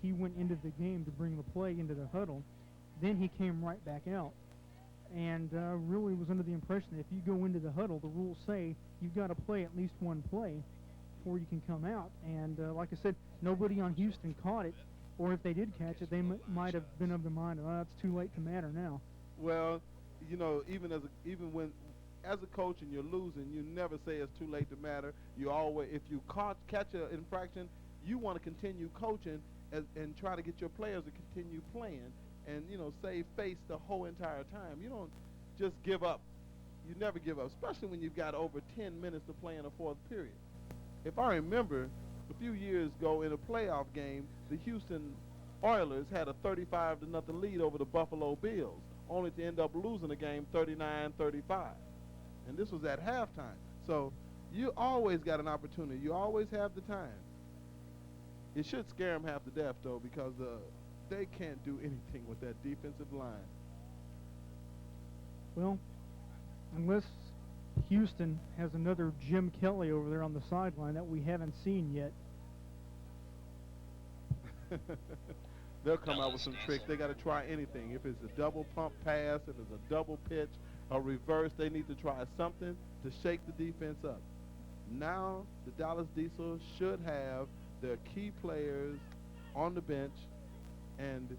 he went into the game to bring the play into the huddle. Then he came right back out and really was under the impression that if you go into the huddle, the rules say you've got to play at least one play before you can come out. And like I said, nobody on Houston caught it, or if they did catch it, they might have been of the mind, oh, it's too late to matter now. Well, even when as a coach and you're losing, you never say it's too late to matter. You always, if you catch an infraction, you want to continue coaching and try to get your players to continue playing and save face the whole entire time. You don't just give up. You never give up, especially when you've got over 10 minutes to play in a fourth period. If I remember, a few years ago in a playoff game, the Houston Oilers had a 35-0 lead over the Buffalo Bills, only to end up losing the game 39-35. And this was at halftime. So you always got an opportunity. You always have the time. It should scare them half to death, though, because they can't do anything with that defensive line. Well, unless Houston has another Jim Kelly over there on the sideline that we haven't seen yet. They'll come out with some tricks. They got to try anything. If it's a double pump pass, if it's a double pitch, a reverse, they need to try something to shake the defense up. Now the Dallas Diesel should have their key players on the bench and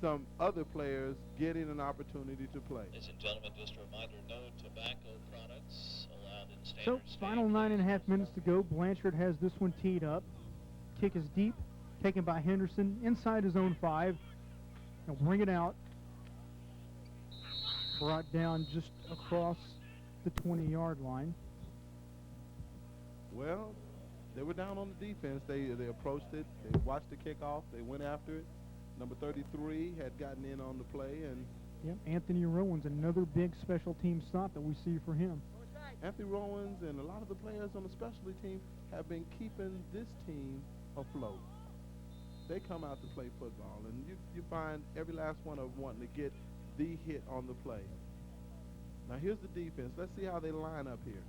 some other players getting an opportunity to play. Ladies and gentlemen, just a reminder, no tobacco products allowed in Standridge So, Stadium. final 9.5 minutes to go. Blanchard has this one teed up. Kick is deep, taken by Henderson inside his own 5. He'll bring it out. Brought down just across the 20-yard line. Well, they were down on the defense. They approached it. They watched the kickoff. They went after it. Number 33 had gotten in on the play. And yep, Anthony Rowan's another big special team stop that we see for him. Anthony Rowans and a lot of the players on the specialty team have been keeping this team afloat. They come out to play football, and you find every last one of them wanting to get the hit on the play. Now here's the defense. Let's see how they line up here.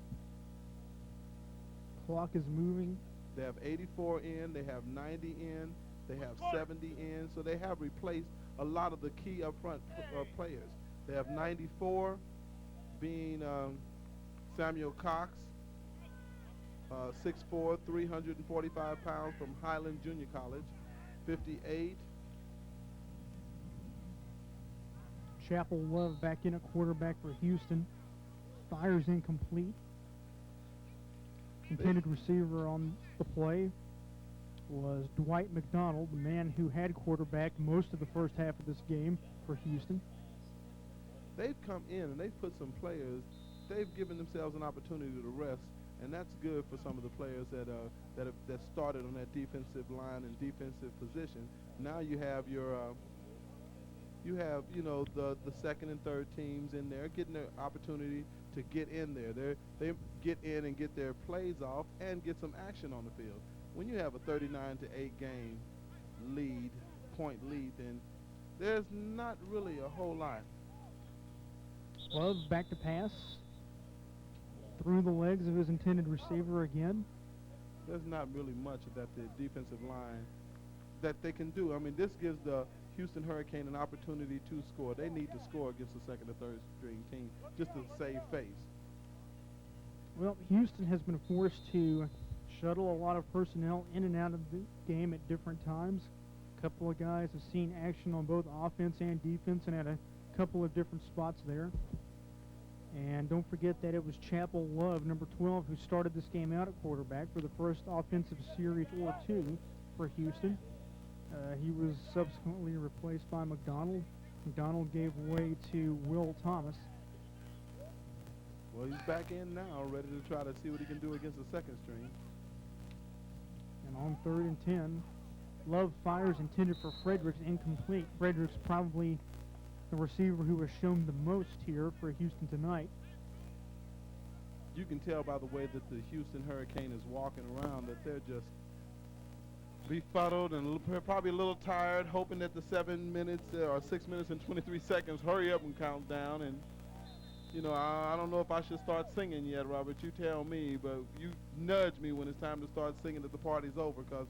Clock is moving. They have 84 in. They have 90 in. They have 70 in. So they have replaced a lot of the key up front players. They have 94 being Samuel Cox, 6'4", 345 pounds from Highland Junior College. 58. Chapel Love back in at quarterback for Houston. Fires incomplete. Intended receiver on the play was Dwight McDonald, the man who had quarterback most of the first half of this game for Houston. They've come in and they've put some players, they've given themselves an opportunity to rest, and that's good for some of the players that started on that defensive line and defensive position. Now you have the second and third teams in there getting their opportunity to get in there. They get in and get their plays off and get some action on the field. When you have a 39-8 game point lead, then there's not really a whole lot. Love back to pass. Through the legs of his intended receiver again. There's not really much that the defensive line that they can do. I mean, this gives the Houston Hurricane an opportunity to score. They need to score against the second or third string team just to save face. Well, Houston has been forced to shuttle a lot of personnel in and out of the game at different times. A couple of guys have seen action on both offense and defense and at a couple of different spots there. And don't forget that it was Chapel Love, number 12, who started this game out at quarterback for the first offensive series or two for Houston. He was subsequently replaced by McDonald. McDonald gave way to Will Thomas. Well, he's back in now, ready to try to see what he can do against the second string. And on 3rd and 10, Love fires intended for Fredericks, incomplete. Fredericks probably the receiver who has shown the most here for Houston tonight. You can tell by the way that the Houston Hurricane is walking around that they're just befuddled and probably a little tired, hoping that the 7 minutes or 6 minutes and 23 seconds hurry up and count down. And I don't know if I should start singing yet, Robert. You tell me, but you nudge me when it's time to start singing that the party's over, because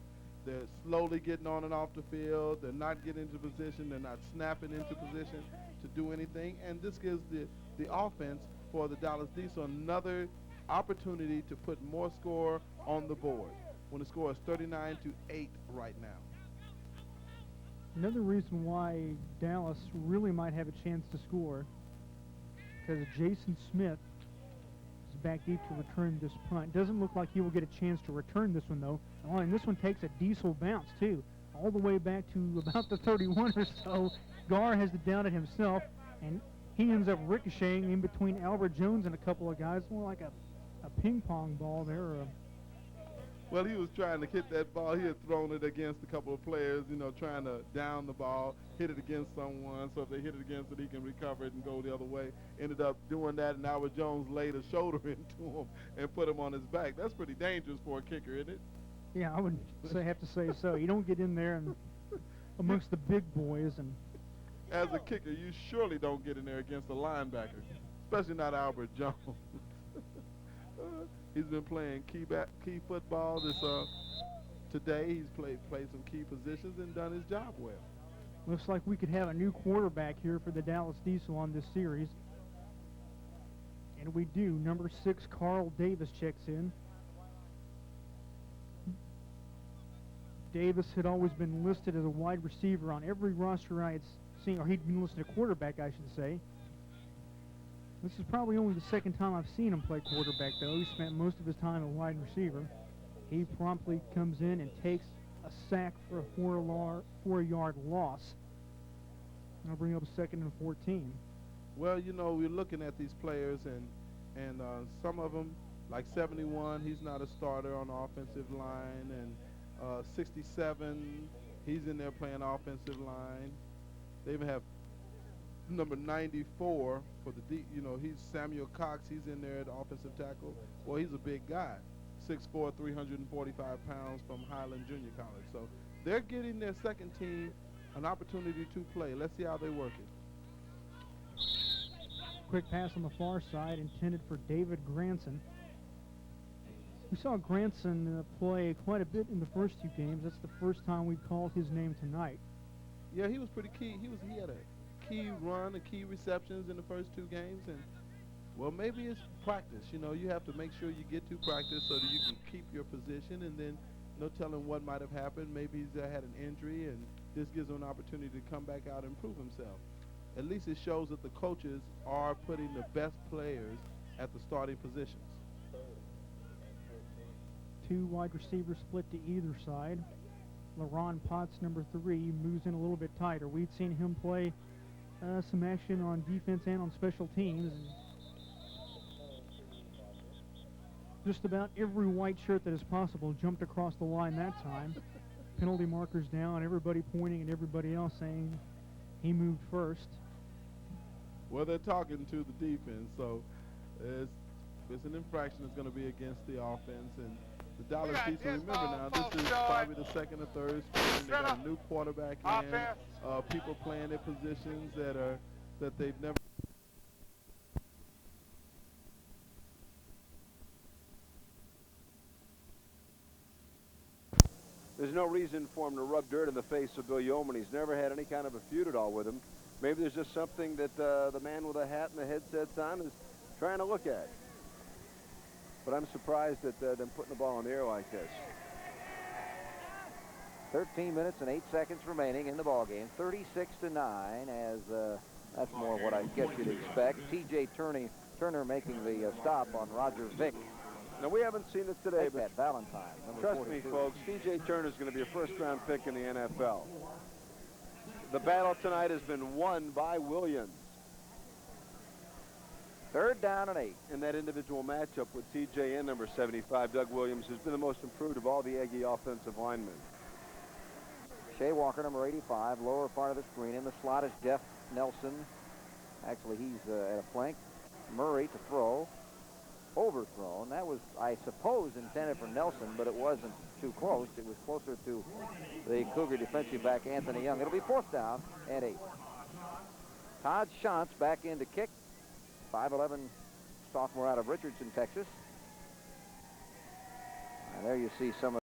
They're slowly getting on and off the field. They're not getting into position. They're not snapping into position to do anything. And this gives the offense for the Dallas Diesel another opportunity to put more score on the board when the score is 39-8 right now. Another reason why Dallas really might have a chance to score, because Jason Smith is back deep to return this punt. Doesn't look like he will get a chance to return this one, though. Oh, and this one takes a Diesel bounce, too, all the way back to about the 31 or so. Gar has it down at himself, and he ends up ricocheting in between Albert Jones and a couple of guys, more like a ping pong ball there. Well, he was trying to hit that ball. He had thrown it against a couple of players, you know, trying to down the ball, hit it against someone, so if they hit it against it, he can recover it and go the other way. Ended up doing that, and Albert Jones laid a shoulder into him and put him on his back. That's pretty dangerous for a kicker, isn't it? Yeah, I would have to say so. You don't get in there and amongst the big boys. And as a kicker, you surely don't get in there against a linebacker, especially not Albert Jones. He's been playing key football today. He's played some key positions and done his job well. Looks like we could have a new quarterback here for the Dallas Diesel on this series. And we do. Number 6, Carl Davis checks in. Davis had always been listed as a wide receiver on every roster I had seen, or he'd been listed a quarterback, I should say. This is probably only the second time I've seen him play quarterback, though. He spent most of his time a wide receiver. He promptly comes in and takes a sack for a 4-yard loss. I'll bring up 2nd and 14. Well, you know, we're looking at these players, and some of them, like 71, he's not a starter on the offensive line, and 67, he's in there playing offensive line. They even have number 94 for the he's Samuel Cox. He's in there at offensive tackle. Well, he's a big guy, 6'4", 345 pounds from Highland Junior College. So they're getting their second team an opportunity to play. Let's see how they work it. Quick pass on the far side intended for David Granson. We saw Granson play quite a bit in the first 2 games. That's the first time we called his name tonight. Yeah, he was pretty key. He had a key run and key receptions in the first 2 games, and well, maybe it's practice. You know, you have to make sure you get to practice so that you can keep your position, and then no telling what might have happened. Maybe he's had an injury, and this gives him an opportunity to come back out and prove himself. At least it shows that the coaches are putting the best players at the starting positions. 2 wide receivers split to either side. LaRon Potts, number 3, moves in a little bit tighter. We'd seen him play some action on defense and on special teams. Just about every white shirt that is possible jumped across the line that time. Penalty markers down, everybody pointing at everybody else saying he moved first. Well, they're talking to the defense, so it's an infraction that's going to be against the offense. And the Dallas Diesel, remember now, this is probably the 2nd or 3rd spring. They got a new quarterback in, people playing their positions that they've never. There's no reason for him to rub dirt in the face of Bill Yeoman. He's never had any kind of a feud at all with him. Maybe there's just something that the man with the hat and the headsets on is trying to look at. But I'm surprised at them putting the ball in the air like this. 13 minutes and 8 seconds remaining in the ballgame. 36-9 as that's more what I guess you'd expect. T.J. Turner making the stop on Roger Vick. Now, we haven't seen it today, but Valentine, trust 42. me, folks, T.J. Turner is going to be a first-round pick in the NFL. The battle tonight has been won by Williams. 3rd down and 8. In that individual matchup with T.J. and number 75, Doug Williams, who's been the most improved of all the Aggie offensive linemen. Shea Walker, number 85, lower part of the screen. In the slot is Jeff Nelson. Actually, he's at a flank. Murray to throw. Overthrown. That was, I suppose, intended for Nelson, but it wasn't too close. It was closer to the Cougar defensive back, Anthony Young. It'll be 4th down and 8. Todd Shantz back in to kick. 5'11" sophomore out of Richardson, Texas. And there you see some of